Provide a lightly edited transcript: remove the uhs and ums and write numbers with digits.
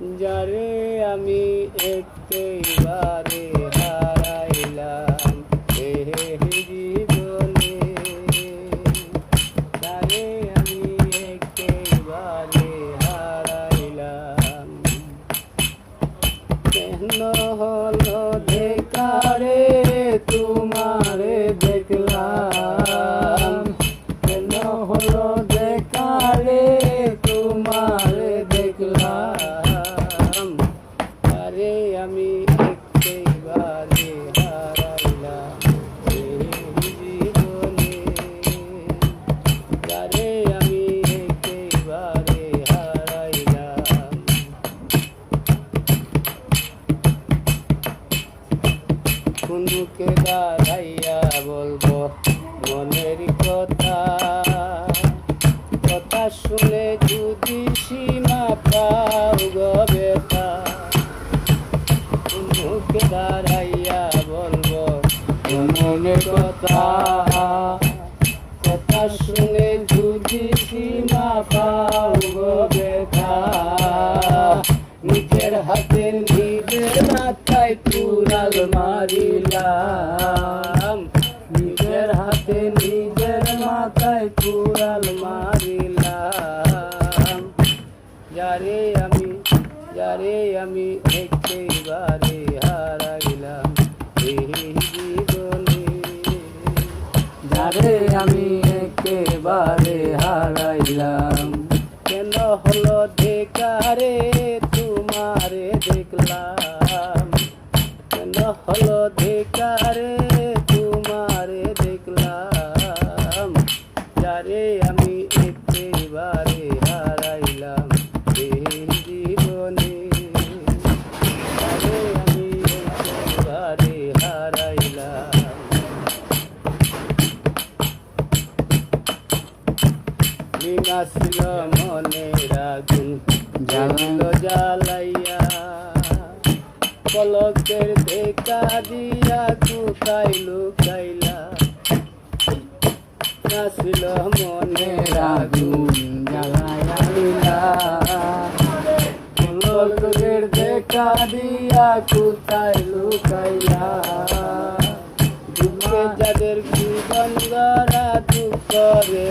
যারে আমি একেবারে হারাইলাম এই জীবনে, যারে আমি একেবারে হারাইলাম। কেন হলো দেখারে তোমারে দেখলাম, কেন হলো দেখারে তোমারে দেখলাম, আরে আমি একেবারে হারাইলাম এই জীবনে, আরে আমি একেবারে হারাইলাম। কোন মুখে দাঁড়াইয়া বলবো মনের কথা, কথা শুনে যদি সীমা পাও গো ব্যথা। কোন মুখে দাঁড়াইয়া বলবো মনের কথা, কথা শুনে যদি সীমা পাও গো ব্যথা। নিজের হাতে নিজের মাথায় কুড়াল মারিলাম, নিজের হাতে নিজের মাথায় কুড়াল মারিলাম। যারে আমি একেবারে হারাইলাম এই জীবনে, যারে আমি একেবারে হারাইলাম। কেন হলো দেখারে তোমারে দেখলাম, কেন হলো দেখারে তোমারে দেখলাম, যারে আমি একেবারে হারাইলাম এই জীবনে, যারে আমি একেবারে হারাইলাম। বিনা ছিল মনের আগুন জ্বালালো জ্বালাইয়া, পলকের দেখা দিয়া কোথায় লুকাইলা। নাছিল মনের আগুন জ্বালাইয়া, পলকের দেখা দিয়া কোথায় লুকাইলা। দুঃখে যাদের জীবন গড়া দুঃখ রে